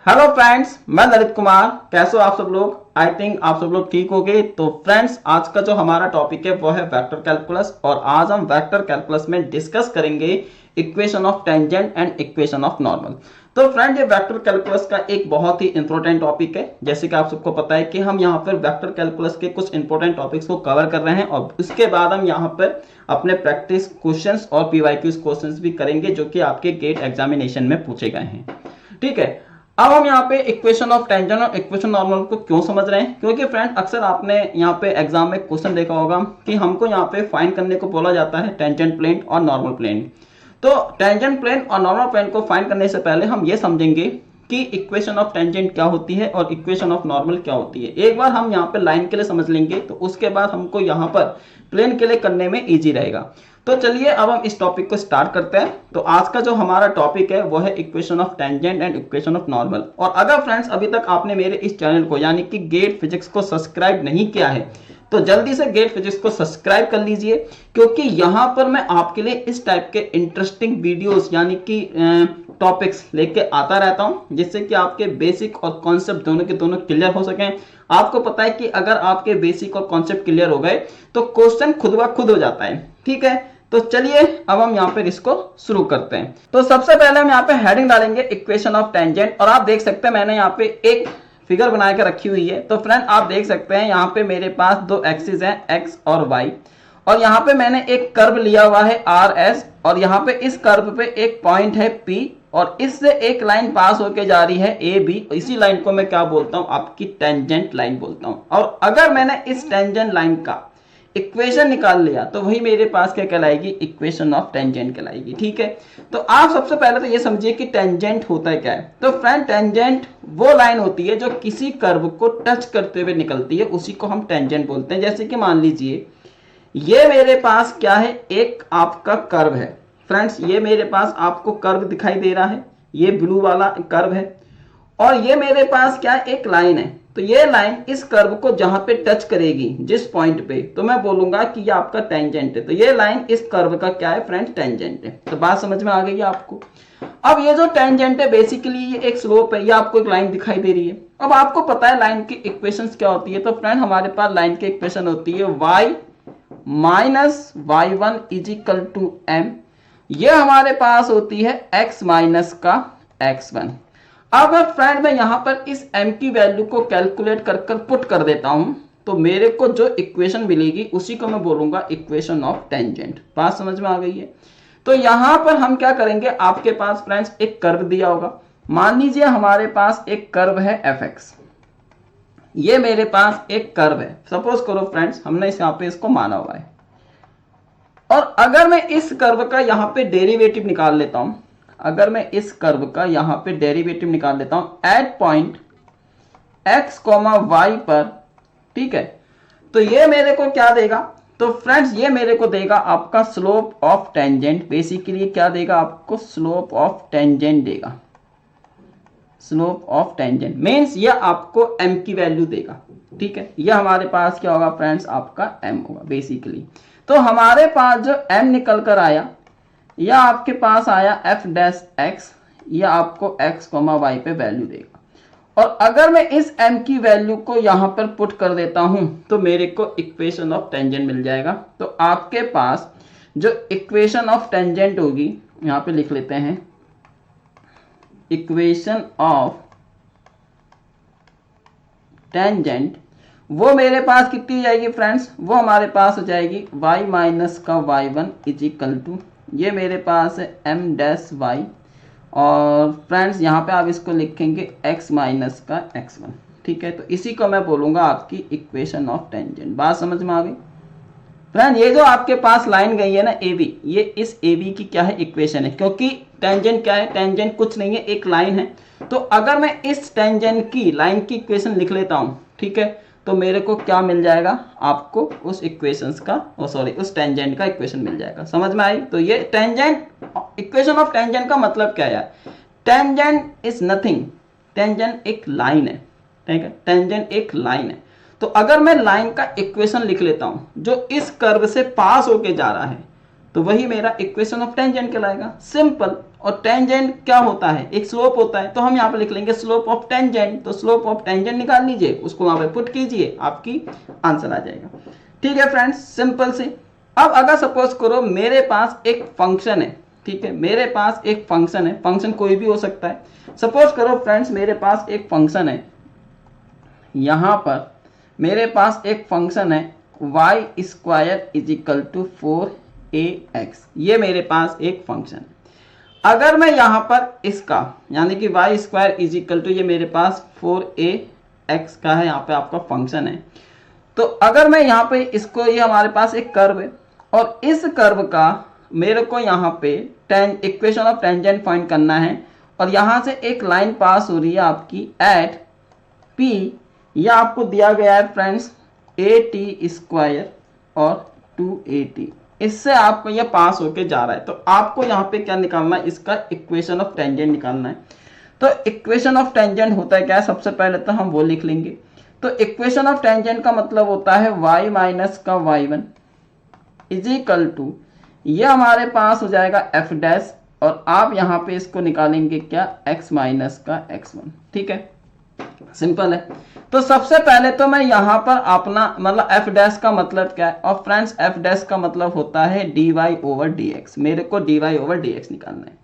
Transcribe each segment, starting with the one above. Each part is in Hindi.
हेलो फ्रेंड्स, मैं ललित कुमार। कैसे हो आप सब लोग? आई थिंक आप सब लोग ठीक हो गए। तो फ्रेंड्स, आज का जो हमारा टॉपिक है वो है वेक्टर कैलकुलस, और आज हम वेक्टर कैलकुलस में डिस्कस करेंगे equation of tangent and equation of normal. तो फ्रेंड, ये वेक्टर कैलकुलस का एक बहुत ही इंपॉर्टेंट टॉपिक है। जैसे कि आप सबको पता है कि हम यहाँ पर वेक्टर कैलकुलस के कुछ इंपॉर्टेंट टॉपिक्स को कवर कर रहे हैं, और उसके बाद हम यहाँ पर अपने प्रैक्टिस क्वेश्चंस और पीवाईक्यूज क्वेश्चंस भी करेंगे जो कि आपके गेट एग्जामिनेशन में पूछे गए हैं। ठीक है, अब हम यहाँ पे इक्वेशन ऑफ टेंजेंट और इक्वेशन नॉर्मल को क्यों समझ रहे हैं? क्योंकि फ्रेंड, अक्सर आपने यहाँ पे एग्जाम में क्वेश्चन देखा होगा कि हमको यहाँ पे फाइंड करने को बोला जाता है टेंजेंट प्लेन और नॉर्मल प्लेन। तो टेंजेंट प्लेन और नॉर्मल प्लेन को फाइंड करने से पहले हम ये समझेंगे कि इक्वेशन ऑफ टेंजेंट क्या होती है और इक्वेशन ऑफ नॉर्मल क्या होती है। एक बार हम यहाँ पे लाइन के लिए समझ लेंगे तो उसके बाद हमको यहाँ पर प्लेन के लिए करने में ईजी रहेगा। तो चलिए अब हम इस टॉपिक को स्टार्ट करते हैं। तो आज का जो हमारा टॉपिक है वो है equation of tangent and equation of normal. और अगर फ्रेंड्स अभी तक आपने मेरे इस चैनल को यानी कि गेट फिजिक्स को सब्सक्राइब नहीं किया है तो जल्दी से गेट फिजिक्स को सब्सक्राइब कर लीजिए, क्योंकि यहाँ पर मैं आपके लिए इस टाइप के इंटरेस्टिंग वीडियोस यानी कि टॉपिक्स लेके आता रहता हूँ, जिससे कि आपके बेसिक और कॉन्सेप्ट दोनों के दोनों क्लियर हो सकें। आपको पता है कि अगर आपके बेसिक और कॉन्सेप्ट क्लियर हो गए तो क्वेश्चन खुद ब खुद हो जाता है। ठीक है, तो चलिए अब हम यहाँ पे इसको शुरू करते हैं। तो सबसे पहले हम यहाँ पे हेडिंग डालेंगे इक्वेशन ऑफ टेंजेंट, और आप देख सकते हैं मैंने यहाँ पे एक फिगर बना के रखी हुई है। तो फ्रेंड, आप देख सकते हैं यहाँ पे मेरे पास दो एक्सिस हैं, एक्स और वाई, और यहाँ पे मैंने एक कर्व लिया हुआ है आर एस, और यहाँ पे इस कर्व पे एक पॉइंट है पी, और इससे एक लाइन पास होके जा रही है ए बी। इसी लाइन को मैं क्या बोलता हूँ? आपकी टेंजेंट लाइन बोलता हूँ। और अगर मैंने इस टेंजेंट लाइन का इक्वेशन निकाल लिया तो वही मेरे पास क्या कहलाएगी? इक्वेशन ऑफ टेंजेंट कहलाएगी। ठीक है, तो आप सबसे पहले तो ये समझिए कि टेंजेंट होता है क्या है। तो फ्रेंड, टेंजेंट वो लाइन होती है जो किसी कर्व को टच करते हुए निकलती है, उसी को हम टेंजेंट बोलते हैं। जैसे कि मान लीजिए ये मेरे पास क्या है? एक आपका कर्व है। फ्रेंड्स, ये मेरे पास आपको कर्व दिखाई दे रहा है, ये ब्लू वाला कर्व है, और ये मेरे पास क्या है? एक लाइन है। तो ये लाइन इस कर्व को जहां पे टच करेगी, जिस पॉइंट पे, तो मैं बोलूंगा कि ये आपका टेंजेंट है। तो ये लाइन इस कर्व का क्या है फ्रेंड्स? टेंजेंट है। तो बात समझ में आ गई आपको? अब ये जो टेंजेंट है बेसिकली ये एक स्लोप है, ये आपको एक लाइन दिखाई दे रही है। अब आपको पता है लाइन की इक्वेशंस क्या होती है। तो फ्रेंड, हमारे पास लाइन की इक्वेशन होती है y minus Y one is equal to M. ये हमारे पास होती है x माइनस का x1। अब फ्रेंड, मैं यहां पर इस m की वैल्यू को कैलकुलेट कर कर पुट कर देता हूं, तो मेरे को जो इक्वेशन मिलेगी उसी को मैं बोलूंगा इक्वेशन ऑफ टेंजेंट। बात समझ में आ गई है? तो यहां पर हम क्या करेंगे? आपके पास फ्रेंड्स एक कर्व दिया होगा। मान लीजिए हमारे पास एक कर्व है fx, ये मेरे पास एक कर्व है। सपोज करो फ्रेंड्स, हमने यहाँ पे इसको माना हुआ है, और अगर मैं इस कर्व का यहाँ पे डेरिवेटिव निकाल लेता हूं, अगर मैं इस कर्व का यहाँ पे डेरिवेटिव निकाल लेता हूं एट पॉइंट x, y पर, ठीक है, तो ये मेरे को क्या देगा? तो फ्रेंड्स, ये मेरे को देगा आपका स्लोप ऑफ टेंजेंट। बेसिकली क्या देगा आपको? स्लोप ऑफ टेंजेंट देगा। स्लोप ऑफ टेंजेंट मीन्स ये आपको m की वैल्यू देगा। ठीक है, ये हमारे पास क्या होगा फ्रेंड्स? आपका m होगा बेसिकली। तो हमारे पास जो m निकल कर आया, यह आपके पास आया f डैश x, यह आपको x, y पे वैल्यू देगा। और अगर मैं इस m की वैल्यू को यहां पर पुट कर देता हूं तो मेरे को इक्वेशन ऑफ टेंजेंट मिल जाएगा। तो आपके पास जो इक्वेशन ऑफ टेंजेंट होगी, यहां पे लिख लेते हैं, इक्वेशन ऑफ टेंजेंट, वो मेरे पास कितनी हो जाएगी फ्रेंड्स? वो हमारे पास हो जाएगी y माइनस का y1 इज इक्वल टू, ये मेरे पास है m डैश y, और फ्रेंड्स यहाँ पे आप इसको लिखेंगे x माइनस का x1। ठीक है, तो इसी को मैं बोलूंगा आपकी इक्वेशन ऑफ टेंजेंट। बात समझ में आ गई फ्रेंड? ये जो आपके पास लाइन गई है ना AB, ये इस AB की क्या है? इक्वेशन है। क्योंकि टेंजेंट क्या है? टेंजेंट कुछ नहीं है, एक लाइन है। तो अगर मैं इस टेंजेंट की लाइन की इक्वेशन लिख लेता हूं, ठीक है, तो मेरे को क्या मिल जाएगा? आपको उस इक्वेशंस का, उस टेंजेंट का इक्वेशन मिल जाएगा। समझ में आई? तो ये टेंजेंट, इक्वेशन ऑफ टेंजेंट का मतलब क्या है यार? टेंजेंट इज नथिंग, टेंजेंट एक लाइन है। ठीक है, टेंजेंट एक लाइन है। तो अगर मैं लाइन का इक्वेशन लिख लेता हूं जो इस कर्व से पास होके जा रहा है, तो वही मेरा इक्वेशन ऑफ टेंजेंट कहलाएगा, सिंपल। और टेंजेंट क्या होता है, एक स्लोप होता है, तो हम यहाँ पे लिख लेंगे स्लोप ऑफ टेंजेंट। तो स्लोप ऑफ टेंजेंट निकाल लीजिए, उसको वहां पे पुट कीजिए, आपकी आंसर आ जाएगा। ठीक है फ्रेंड्स, सिंपल से। अब अगर सपोज करो मेरे पास एक फंक्शन है, ठीक है, मेरे पास एक फंक्शन है, फंक्शन कोई भी हो सकता है। सपोज करो फ्रेंड्स मेरे पास एक फंक्शन है, यहां पर मेरे पास एक फंक्शन है y square is equal to 4ax, ये मेरे पास एक फंक्शन है। अगर मैं यहां पर इसका यानी कि y square is equal to, ये मेरे पास 4ax का है, यहाँ पे आपका फंक्शन है। तो अगर मैं यहाँ पे इसको, ये हमारे पास एक कर्व है और इस कर्व का मेरे को यहाँ पे इक्वेशन ऑफ टेंजेंट फाइंड करना है, और यहाँ से एक लाइन पास हो रही है आपकी एट p, यह आपको दिया गया है फ्रेंड्स at स्क्वायर और 2at, इससे आपको यह पास होके जा रहा है। तो आपको यहाँ पे क्या निकालना है, इसका इक्वेशन ऑफ टेंजेंट निकालना है। तो इक्वेशन ऑफ टेंजेंट होता है क्या, सबसे पहले तो हम वो लिख लेंगे। तो इक्वेशन ऑफ टेंजेंट का मतलब होता है y माइनस का y1 इज इक्वल टू, ये हमारे पास हो जाएगा f डैश, और आप यहाँ पे इसको निकालेंगे क्या, x माइनस का x1। ठीक है, सिंपल है। तो सबसे पहले तो मैं यहाँ पर अपना मतलब f डैश का मतलब क्या है, और फ्रेंड्स f डैश का मतलब होता है dy ओवर dx, मेरे को dy ओवर dx निकालना है।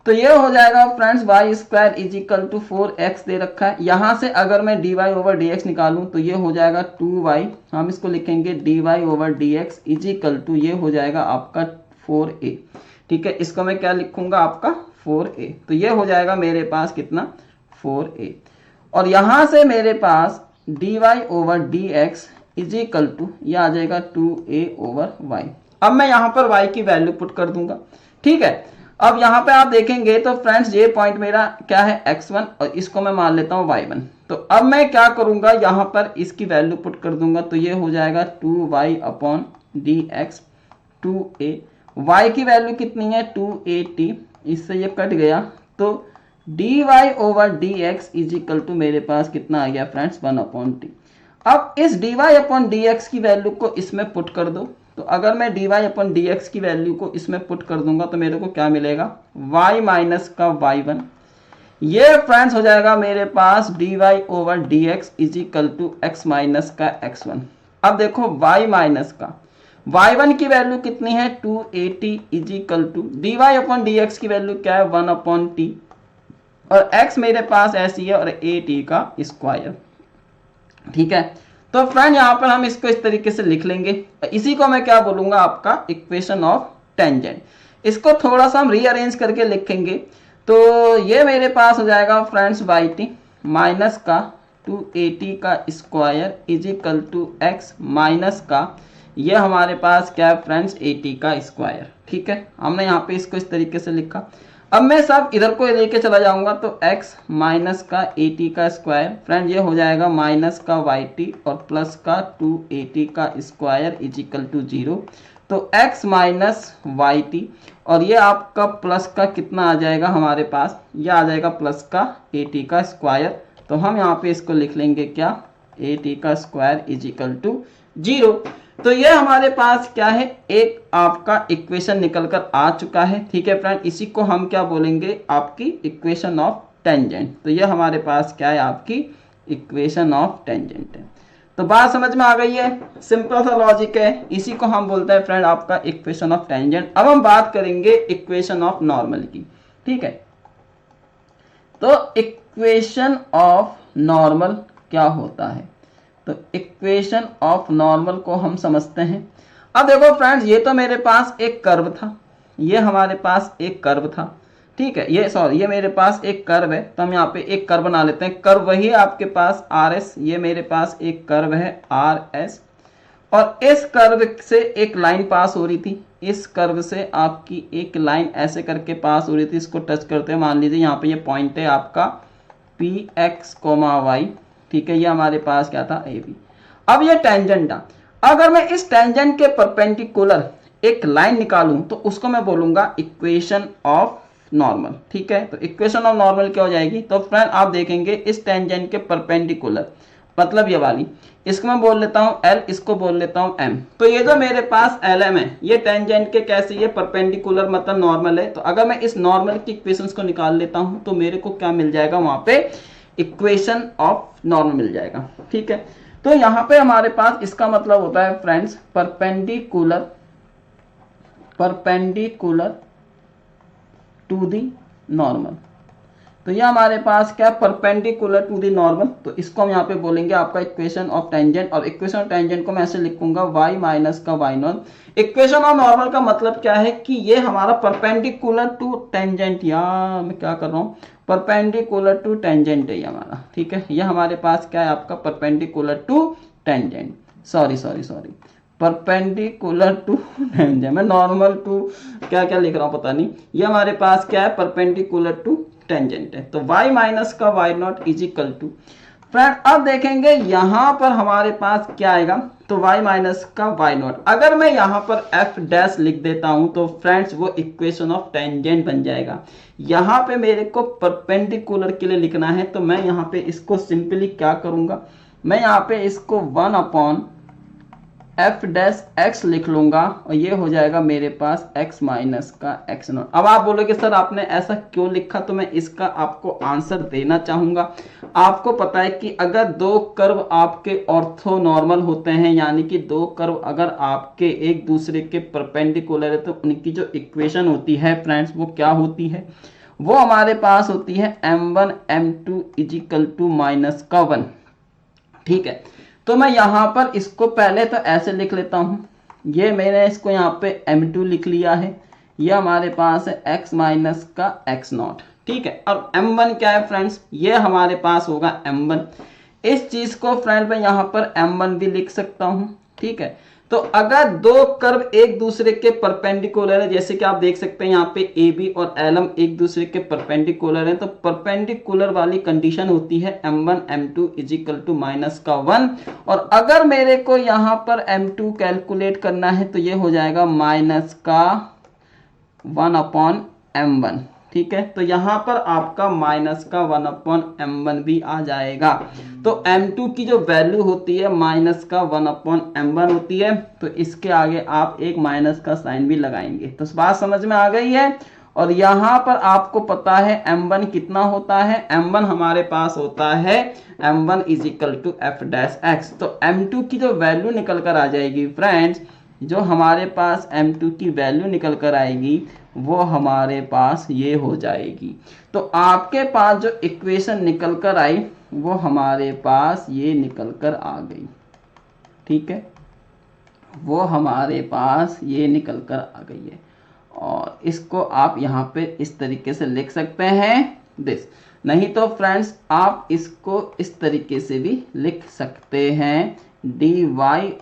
तो ये हो जाएगा friends y square is equal to 4x दे रखा है, यहाँ से अगर मैं dy ओवर dx निकालूं तो ये हो जाएगा 2y, हम इसको लिखेंगे dy over dx is equal to, ये हो जाएगा आपका 4a। ठीक है, इसको मैं क्या लिखूंगा, आपका 4a। तो ये हो जाएगा मेरे पास कितना, 4a। और यहाँ से मेरे पास dy over dx is equal to, ये आ जाएगा 2a ओवर y। अब मैं यहाँ पर y की वैल्यू पुट कर दूंगा। ठीक है, अब यहाँ पे आप देखेंगे तो फ्रेंड्स ये पॉइंट मेरा क्या है, x1, और इसको मैं मान लेता हूँ y1। तो अब मैं क्या करूंगा, यहाँ पर इसकी वैल्यू पुट कर दूंगा, तो ये हो जाएगा 2y upon dx 2a। y की वैल्यू कितनी है, 2at, इससे ये कट गया, तो dy over dx is equal to मेरे पास कितना आ गया फ्रेंड्स, 1 अपॉन t। अब इस dy अपॉन dx की वैल्यू को इसमें पुट कर दो। तो अगर मैं dy अपॉन dx की वैल्यू को इसमें पुट कर दूंगा तो मेरे को क्या मिलेगा, y माइनस का y1, ये फ्रेंड्स हो जाएगा मेरे पास dy over dx is equal to x minus का x1। अब देखो y माइनस का y1 की वैल्यू कितनी है, 2at is equal to dy upon dx की वैल्यू क्या है, 1 अपॉन t, और x मेरे पास ऐसी है और at का स्क्वायर। ठीक है, तो फ्रेंड यहाँ पर हम इसको इस तरीके से लिख लेंगे, इसी को मैं क्या बोलूंगा, आपका इक्वेशन ऑफ टेंजेंट। इसको थोड़ा सा हम रीअरेंज करके लिखेंगे, तो ये मेरे पास हो जाएगा फ्रेंड्स yt माइनस का 2at का square is equal to x minus का, ये हमारे पास क्या है फ्रेंड्स, at का स्क्वायर। ठीक है, हमने यहाँ पे इसको इस तरीके से लिखा। अब मैं सब इधर को लेके चला जाऊंगा, तो x माइनस का at का स्क्वायर, फ्रेंड ये हो जाएगा माइनस का yt और प्लस का 2at का स्क्वायर इज इक्वल टू 0। तो x माइनस yt, और ये आपका प्लस का कितना आ जाएगा हमारे पास, ये आ जाएगा प्लस का at का स्क्वायर। तो हम यहाँ पे इसको लिख लेंगे क्या, at का स्क्वायर इज इक्वल टू 0। तो ये हमारे पास क्या है, एक आपका इक्वेशन निकल कर आ चुका है। ठीक है फ्रेंड, इसी को हम क्या बोलेंगे, आपकी इक्वेशन ऑफ टेंजेंट। तो ये हमारे पास क्या है, आपकी इक्वेशन ऑफ टेंजेंट है। तो बात समझ में आ गई है, सिंपल सा लॉजिक है, इसी को हम बोलते हैं फ्रेंड आपका इक्वेशन ऑफ टेंजेंट। अब हम बात करेंगे इक्वेशन ऑफ नॉर्मल की। ठीक है, तो इक्वेशन ऑफ नॉर्मल क्या होता है, तो इक्वेशन ऑफ नॉर्मल को हम समझते हैं। अब देखो फ्रेंड्स, ये तो मेरे पास एक कर्व था, ये हमारे पास एक कर्व था। ठीक है, ये मेरे पास एक कर्व है, तो हम यहाँ पे एक कर्व बना लेते हैं। कर्व वही है आपके पास RS, ये मेरे पास एक कर्व है RS, और इस कर्व से एक लाइन पास हो रही थी, इस कर्व से आपकी एक लाइन ऐसे करके पास हो रही थी। इसको टच करते हैं, मान लीजिए यहाँ पे ये पॉइंट है आपका PX, Y। ठीक है, ये हमारे पास क्या था, AB। अब ये टेंजेंट था, अगर मैं इस टेंजेंट के परपेंडिकुलर एक लाइन निकालूं तो उसको मैं बोलूंगा इक्वेशन ऑफ नॉर्मल। ठीक है, तो इक्वेशन ऑफ नॉर्मल क्या हो जाएगी, तो फ्रेंड आप देखेंगे इस टेंजेंट के परपेंडिकुलर मतलब ये वाली, इसको मैं बोल लेता हूँ L, इसको बोल लेता हूँ M। तो ये जो मेरे पास LM है ये टेंजेंट के कैसे, ये परपेंडिकुलर मतलब नॉर्मल है। तो अगर मैं इस नॉर्मल की इक्वेशंस को निकाल लेता हूँ तो मेरे को क्या मिल जाएगा, वहां पे इक्वेशन ऑफ नॉर्मल मिल जाएगा। ठीक है, तो यहाँ पे हमारे पास इसका मतलब होता है friends perpendicular to the normal. तो ये हमारे पास क्या परपेंडिकुलर टू दी नॉर्मल, तो इसको हम यहाँ पे बोलेंगे आपका इक्वेशन ऑफ टेंजेंट। और इक्वेशन ऑफ टेंजेंट को मैं ऐसे लिखूंगा y माइनस का y not. Equation of normal का मतलब क्या है कि ये हमारा परपेंडिकुलर टू टेंजेंट, यार मैं क्या कर रहा हूँ, परपेंडिकुलर टू टेंजेंट है ये हमारा। ठीक है, ये हमारे पास क्या है आपका perpendicular to tangent, sorry perpendicular to tangent, मैं नॉर्मल टू क्या क्या लिख रहा हूँ पता नहीं। ये हमारे पास क्या है परपेंडिकुलर टू टेंजेंट है। तो y माइनस का y not is equal to, friend अब देखेंगे यहां पर हमारे पास क्या आएगा, तो y माइनस का y नॉट। अगर मैं यहां पर f डैश लिख देता हूं तो फ्रेंड्स वो इक्वेशन ऑफ टेंजेंट बन जाएगा। यहां पे मेरे को परपेंडिकुलर के लिए लिखना है, तो मैं यहां पे इसको सिंपली क्या करूंगा, मैं यहां पे इसको 1 अपॉन एफ डैश एक्स लिख लूंगा और ये हो जाएगा मेरे पास x माइनस का x नॉट। अब आप बोलोगे सर आपने ऐसा क्यों लिखा, तो मैं इसका आपको आंसर देना चाहूंगा। आपको पता है कि अगर दो कर्व आपके ऑर्थो नॉर्मल होते हैं, यानी कि दो कर्व अगर आपके एक दूसरे के परपेंडिकुलर है, तो उनकी जो इक्वेशन होती है फ्रेंड्स वो क्या होती है, वो हमारे पास होती है m1 m2 is equal to minus का 1। ठीक है, तो मैं यहां पर इसको पहले तो ऐसे लिख लेता हूं, ये मैंने इसको यहाँ पे m2 लिख लिया है, ये हमारे पास है x माइनस का x नॉट। ठीक है, अब m1 क्या है फ्रेंड्स, ये हमारे पास होगा m1। इस चीज को फ्रेंड मैं यहाँ पर m1 भी लिख सकता हूं। ठीक है, तो अगर दो कर्व एक दूसरे के परपेंडिकुलर है, जैसे कि आप देख सकते हैं यहाँ पे AB और LM एक दूसरे के परपेंडिकुलर हैं, तो परपेंडिकुलर वाली कंडीशन होती है m1 m2 is equal to minus का 1। और अगर मेरे को यहाँ पर m2 कैलकुलेट करना है तो ये हो जाएगा माइनस का 1 अपॉन m1। ठीक है, तो यहां पर आपका माइनस का 1 अपॉन m1 भी आ जाएगा। तो m2 की जो वैल्यू होती है माइनस का 1 अपॉन m1 होती है, तो इसके आगे आप एक माइनस का साइन भी लगाएंगे। तो बात समझ में आ गई है। और यहां पर आपको पता है m1 कितना होता है, m1 हमारे पास होता है m1 is equal to f dash x. तो m2 की जो वैल्यू निकल कर आ जाएगी फ्रेंड्स, जो हमारे पास m2 की वैल्यू निकल कर आएगी वो हमारे पास ये हो जाएगी। तो आपके पास जो इक्वेशन निकल कर आई वो हमारे पास ये निकल कर आ गई। ठीक है, वो हमारे पास ये निकल कर आ गई है। और इसको आप यहाँ पे इस तरीके से लिख सकते हैं दिस, नहीं तो फ्रेंड्स आप इसको इस तरीके से भी लिख सकते हैं dy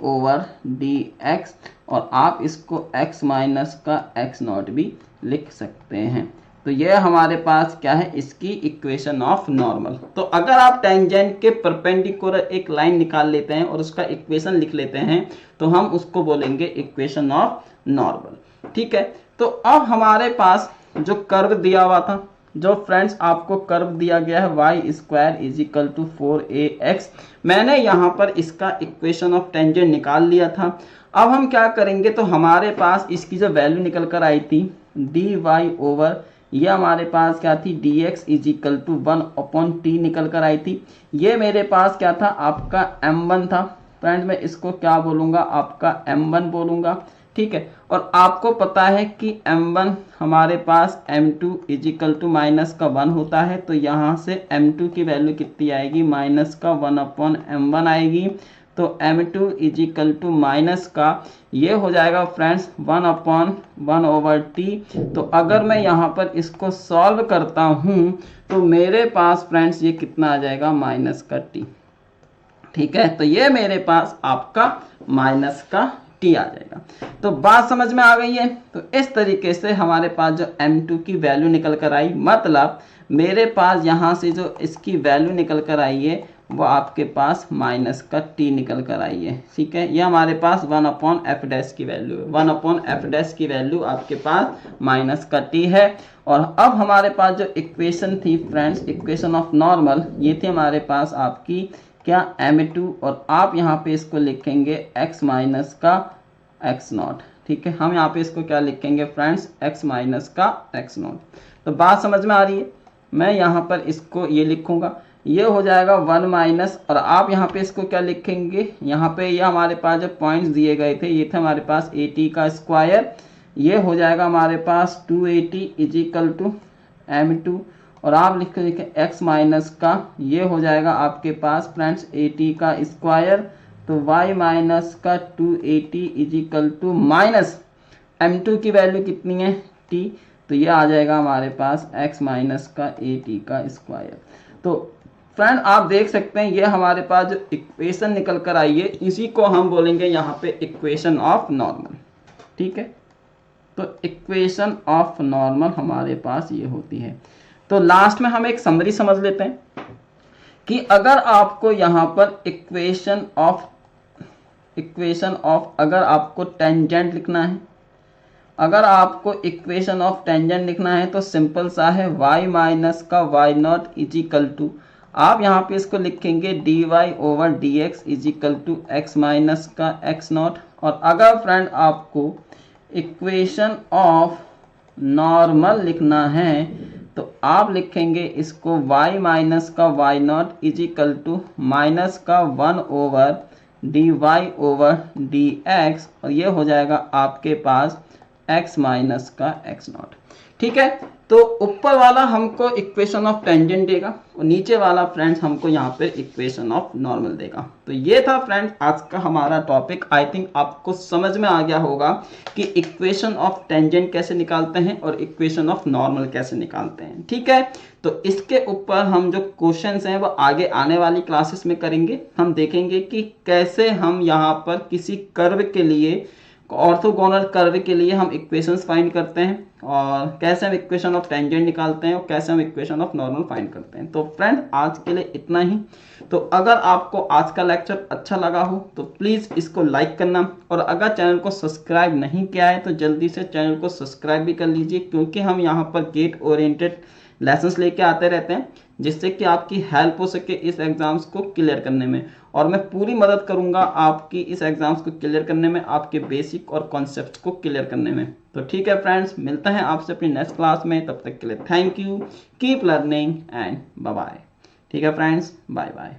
ओवर dx, और आप इसको x माइनस का x नॉट भी लिख सकते हैं। तो ये हमारे पास क्या है, इसकी इक्वेशन ऑफ नॉर्मल। तो अगर आप टेंजेंट के परपेंडिकुलर एक लाइन निकाल लेते हैं और उसका इक्वेशन लिख लेते हैं तो हम उसको बोलेंगे इक्वेशन ऑफ नॉर्मल। ठीक है, तो अब हमारे पास जो कर्व दिया हुआ था, जो फ्रेंड्स आपको कर्व दिया गया है y square is equal to 4ax, मैंने यहाँ पर इसका इक्वेशन ऑफ टेंजेंट निकाल लिया था। अब हम क्या करेंगे, तो हमारे पास इसकी जो वैल्यू निकल कर आई थी dy ओवर, ये हमारे पास क्या थी dx is equal to 1 upon t निकल कर आई थी। ये मेरे पास क्या था आपका m1 था फ्रेंड, मैं इसको क्या बोलूँगा आपका m1 बोलूँगा। ठीक है, और आपको पता है कि m1 हमारे पास m2 is equal to minus का 1 होता है, तो यहाँ से m2 की वैल्यू कितनी आएगी, माइनस का 1 अपॉन m1 आएगी। तो m2 is equal to minus का ये हो जाएगा फ्रेंड्स 1 अपॉन 1 ओवर t। तो अगर मैं यहाँ पर इसको सॉल्व करता हूँ तो मेरे पास फ्रेंड्स ये कितना आ जाएगा, माइनस का t। ठीक है, तो ये मेरे पास आपका माइनस का t आ जाएगा। तो बात समझ में आ गई है। तो इस तरीके से हमारे पास जो m2 की वैल्यू निकल कर आई, मतलब मेरे पास यहाँ से जो इसकी वैल्यू निकल कर आई है वो आपके पास माइनस का t निकल कर आई है। ठीक है, ये हमारे पास 1 अपॉन एफ डैश की वैल्यू है, 1 अपॉन एफ डैश की वैल्यू आपके पास माइनस का t है। और अब हमारे पास जो इक्वेशन थी फ्रेंड्स, इक्वेशन ऑफ नॉर्मल, ये थी हमारे पास आपकी क्या m2 और आप यहाँ पे इसको लिखेंगे x माइनस का x0। ठीक है, हम यहाँ पे इसको क्या लिखेंगे फ्रेंड्स, x माइनस का x0। तो बात समझ में आ रही है। मैं यहाँ पर इसको ये लिखूंगा, ये हो जाएगा 1 माइनस, और आप यहाँ पे इसको क्या लिखेंगे, यहाँ पे ये हमारे पास जो पॉइंट्स दिए गए थे ये थे हमारे पास 80 का स्क्वायर, ये हो जाएगा हमारे पास 280 इज इक्वल टू m2, और आप लिखेंगे x माइनस का, ये हो जाएगा आपके पास फ्रेंड्स 80 का स्क्वायर, तो y माइनस का 280 is equal to minus m2 की वैल्यू कितनी है t, तो ये आ जाएगा हमारे पास x माइनस का 80 का स्क्वायर। तो फ्रेंड आप देख सकते हैं ये हमारे पास जो इक्वेशन निकल कर आई है इसी को हम बोलेंगे यहाँ पे इक्वेशन ऑफ नॉर्मल। ठीक है, तो इक्वेशन ऑफ नॉर्मल हमारे पास ये होती है। तो लास्ट में हम एक समरी समझ लेते हैं कि अगर आपको यहाँ पर इक्वेशन ऑफ अगर आपको टेंजेंट लिखना है, अगर आपको इक्वेशन ऑफ टेंजेंट लिखना है तो सिंपल सा है, y माइनस का y not is equal to, आप यहाँ पे इसको लिखेंगे dy over dx is equal to x minus का x नॉट। और अगर फ्रेंड आपको इक्वेशन ऑफ नॉर्मल लिखना है तो आप लिखेंगे इसको y माइनस का y not is equal to minus का 1 ओवर dy ओवर dx, और ये हो जाएगा आपके पास x माइनस का x नॉट। ठीक है, तो ऊपर वाला हमको इक्वेशन ऑफ टेंजेंट देगा और नीचे वाला फ्रेंड्स हमको यहाँ पे इक्वेशन ऑफ नॉर्मल देगा। तो ये था फ्रेंड्स आज का हमारा टॉपिक। आई थिंक आपको समझ में आ गया होगा कि इक्वेशन ऑफ टेंजेंट कैसे निकालते हैं और इक्वेशन ऑफ नॉर्मल कैसे निकालते हैं। ठीक है, तो इसके ऊपर हम जो क्वेश्चंस हैं वो आगे आने वाली क्लासेस में करेंगे। हम देखेंगे कि कैसे हम यहाँ पर किसी कर्व के लिए, ऑर्थोगोनल कर्व के लिए हम इक्वेशंस फाइंड करते हैं, और कैसे हम इक्वेशन ऑफ टेंजेंट निकालते हैं, और कैसे हम इक्वेशन ऑफ नॉर्मल फाइंड करते हैं। तो फ्रेंड आज के लिए इतना ही। तो अगर आपको आज का लेक्चर अच्छा लगा हो तो प्लीज़ इसको लाइक करना, और अगर चैनल को सब्सक्राइब नहीं किया है तो जल्दी से चैनल को सब्सक्राइब भी कर लीजिए, क्योंकि हम यहाँ पर गेट ओरिएंटेड लेसन्स लेके आते रहते हैं जिससे कि आपकी हेल्प हो सके इस एग्ज़ाम्स को क्लियर करने में, और मैं पूरी मदद करूंगा आपकी इस एग्ज़ाम्स को क्लियर करने में, आपके बेसिक और कॉन्सेप्ट्स को क्लियर करने में। तो ठीक है फ्रेंड्स, मिलते हैं आपसे अपनी नेक्स्ट क्लास में। तब तक के लिए thank you, keep learning and bye bye. ठीक है फ्रेंड्स, बाय बाय।